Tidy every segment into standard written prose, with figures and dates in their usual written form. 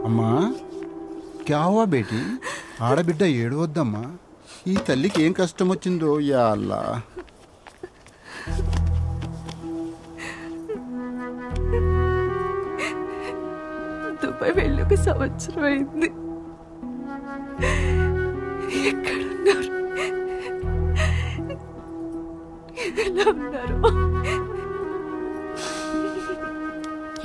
అమ్మా క్యా హువా బేటీ? ఆడబిడ్డ ఏడవద్దమ్మా. ఈ తల్లికి ఏం కష్టం వచ్చిందో యా అల్లా. దుబాయ్ వెళ్ళి 1 సంవత్సరం అయింది. ఎక్కడున్నారు? ఎలా ఉన్నారు?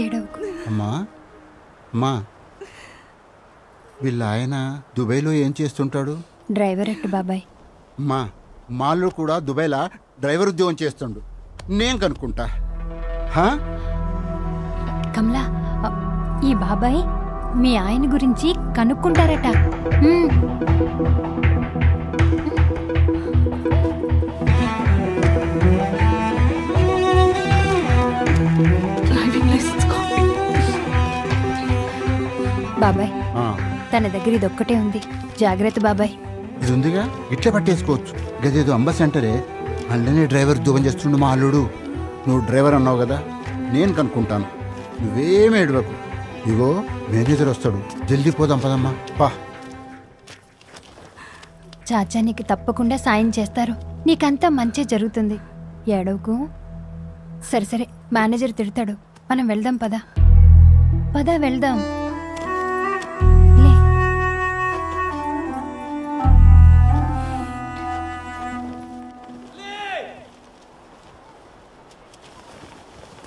ఏడవకు. అమ్మా అమ్మా, వీళ్ళ ఆయన దుబాయ్లో ఏం చేస్తుంటాడు? డ్రైవర్ అట్టు బాబాయ్. అమ్మా, మాల్లో కూడా దుబాయ్లో డ్రైవర్ ఉద్యోగం చేస్తుండు. నేను కనుక్కుంటా. కమలా, ఈ బాబాయ్ మీ ఆయన గురించి కనుక్కుంటారట. బాబాయ్, తన దగ్గర ఇదొక్కటే ఉంది, జాగ్రత్త బాబాయ్. ఇది ఉందిగా, ఇట్లా పట్టేసుకోవచ్చు. గదేదో అంబ సెంటరే, అందులోనే డ్రైవర్ ఉద్యోగం చేస్తుండు మా అల్లుడు. నువ్వు డ్రైవర్ అన్నావు కదా, నేను కనుక్కుంటాను. నువ్వేమీ ఏడవకు. ఇగో మేనేజర్ వస్తాడు, జల్దీ పోదాం పదమ్మా. పా. చాచా నీకు తప్పకుండా సాయం చేస్తారు. నీకంతా మంచి జరుగుతుంది. ఏడవకు. సరే సరే, మేనేజర్ తిడతాడు. మనం వెళ్దాం పద. పద వెళ్దాం.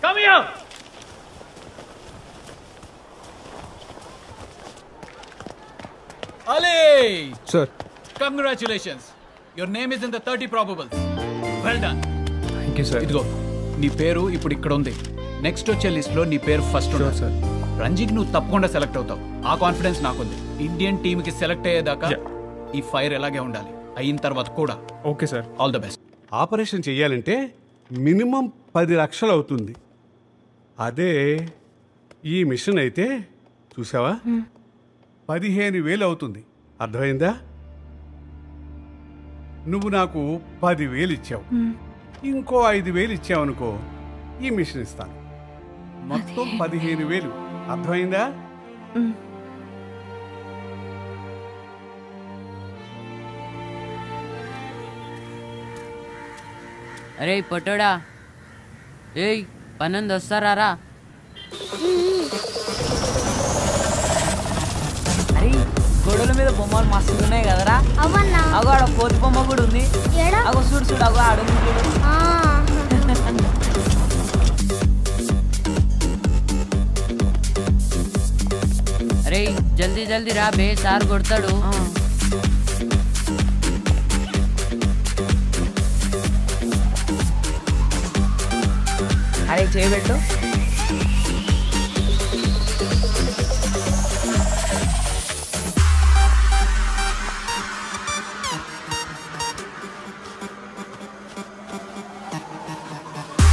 Come here! Ali! Sir. Congratulations. Your name is in the 30 probables. Well done. Thank you, sir. ఇదిగో నీ పేరు ఇప్పుడు ఇక్కడ ఉంది. నెక్స్ట్ వచ్చే లిస్ట్ లో నీ పేరు ఫస్ట్ ఉంది. సార్. రంజికి నువ్వు తప్పకుండా సెలెక్ట్ అవుతావు. ఆ కాన్ఫిడెన్స్ నాకుంది. ఇండియన్ టీమ్ కి సెలెక్ట్ అయ్యేదాకా ఈ ఫైర్ ఎలాగే ఉండాలి. అయిన తర్వాత కూడా. Okay sir. All the best. Operation చేయాలంటే మినిమం 10 లక్షలు అవుతుంది. అదే ఈ మిషన్ అయితే చూసావా 15,000 అవుతుంది. అర్థమైందా? నువ్వు నాకు 10,000 ఇచ్చావు, ఇంకో 5,000 ఇచ్చావనుకో ఈ మిషన్ ఇస్తాను. మొత్తం 15,000. అర్థమైందా? అరే పొట్టోడా, ఏయ్ పన్నెండు వస్తారా? అరే గోడల మీద బొమ్మలు మస్తు ఉన్నాయి కదరా. అగో ఆడ కోతి బొమ్మ కూడా ఉంది. అగో చూడు చూడు, అగో అడుగు చూడు. అరే జల్దీ జల్దీ రా బే, సార్ కొడతాడు. అరే చేయబెట్టు.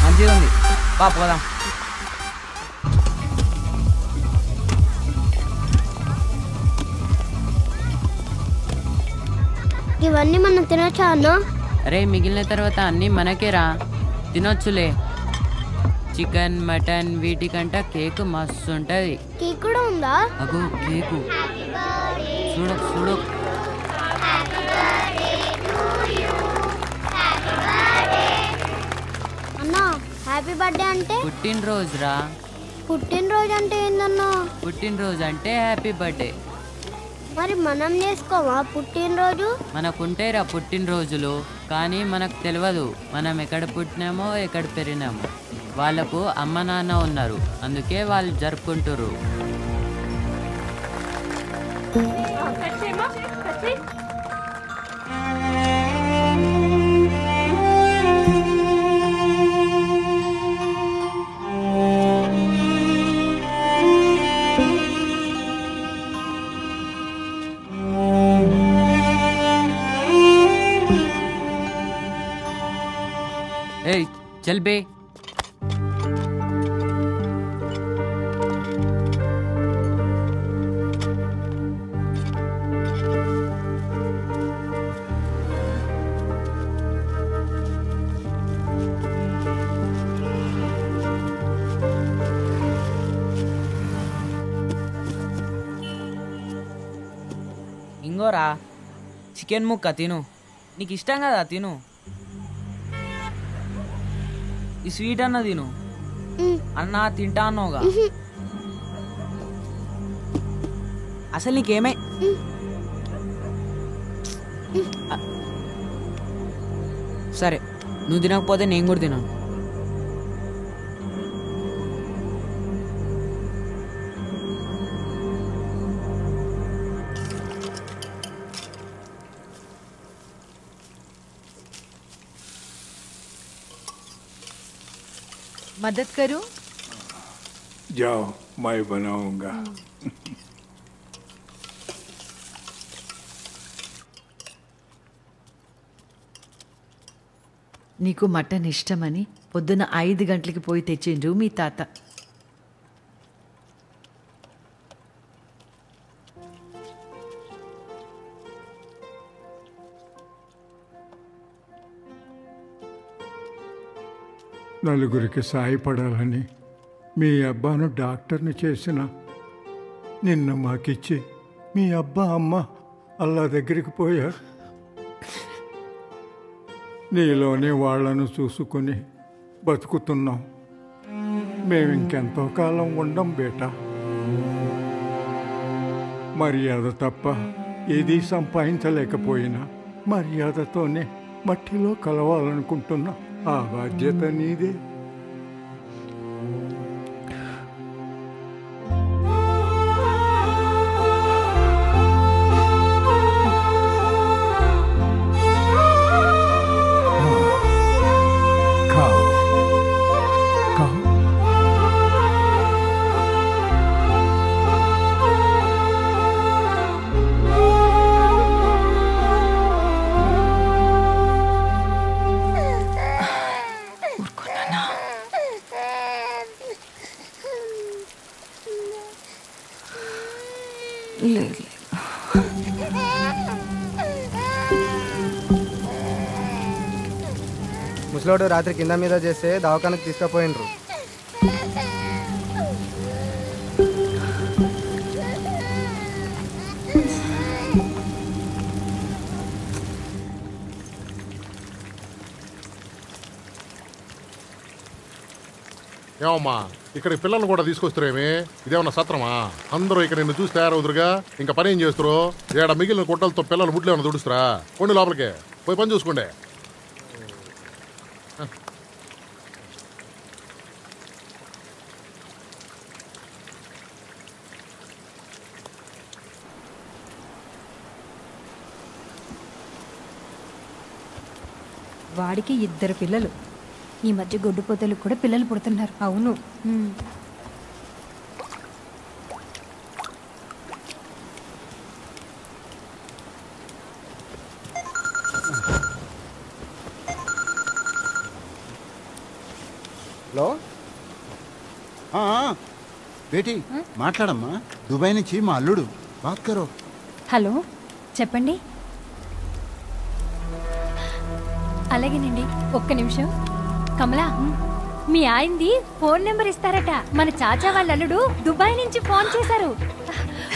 మంచిగా ఉంది, పోదాం. ఇవన్నీ మనం తినొచ్చా అన్న? అరే మిగిలిన తర్వాత అన్నీ మనకేరా, తినొచ్చులే. చికెన్ మటన్ వీటికంటే కేక్ మస్తు ఉంటది. కేక్ కూడా ఉందా? అగో కేకు చూడు చూడు. అన్నా హ్యాపీ బర్త్డే అంటే? పుట్టినరోజు రా. పుట్టినరోజు అంటే ఏందన్నా? పుట్టినరోజు అంటే హ్యాపీ బర్త్డే. మరి మనం చేసుకోమా పుట్టినరోజు? మనకుంటేరా పుట్టినరోజులు, కానీ మనకు తెలియదు మనం ఎక్కడ పుట్టినామో ఎక్కడ పెరిగినామో. వాళ్ళకు అమ్మ నాన్న ఉన్నారు, అందుకే వాళ్ళు జరుపుకుంటారు. ఏయ్ చల్ బే. ఇగోరా చికెన్ ముక్క తిను, నీకు ఇష్టం కదా తిను. ఈ స్వీట్ అన్న తిను. అన్నా తింటా అన్నావుగా. అసలు నీకేమై సరే నువ్వు తినకపోతే నేను కూడా తినాను. मदद करूं? जाओ मैं बनाऊंगा. నీకు మటన్ ఇష్టమని పొద్దున 5 గంటలకి పోయి తెచ్చిండ్రు మీ తాత. నలుగురికి సాయపడాలని మీ అబ్బాను డాక్టర్ని చేసిన నిన్న మాకిచ్చి మీ అబ్బా అమ్మ అల్లా దగ్గరికి పోయారు. నీలోనే వాళ్లను చూసుకొని బతుకుతున్నాం. మేమింకెంతో కాలం ఉండం బేటా. మర్యాద తప్ప ఏదీ సంపాదించలేకపోయినా మర్యాదతోనే మట్టిలో కలవాలనుకుంటున్నా. ఆ బాధ్యత నీదే. ముసలోడు రాత్రి కింద మీద చేస్తే దవాఖానకు తీసుకుపోయినరు. ఏమమ్మా ఇక్కడ పిల్లల్ని కూడా తీసుకొస్తారేమి? ఇదేమన్నా సత్రమా? అందరూ ఇక్కడ నిన్ను చూసి తయారవుతురుగా. ఇంకా పని ఏం చేస్తారు? ఏడ మిగిలిన గుట్టలతో పిల్లలు ముడ్లు ఏమైనా దుడుస్తారా? కొండి లోపలికే పోయి పని చూసుకోండి. వాడికి 2 పిల్లలు. ఈ మధ్య గొడ్డుపోతలకు కూడా పిల్లలు పుడుతున్నారు. అవును. హలో బేటీ మాట్లాడమ్మా. దుబాయ్ నుంచి మా అల్లుడు బాత్ కరో. హలో చెప్పండి. అలాగేనండి, ఒక్క నిమిషం. కమలా, మీ ఆయనది ఫోన్ నెంబర్ ఇస్తారట. మన చాచా వాళ్ళ అల్లుడు దుబాయ్ నుంచి ఫోన్ చేశారు.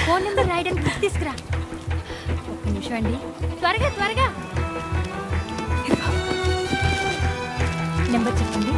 ఫోన్ నెంబర్ రాయడానికి తీసుకురా. ఒక్క నిమిషం అండి, త్వరగా త్వరగా. నెంబర్ చెప్పండి.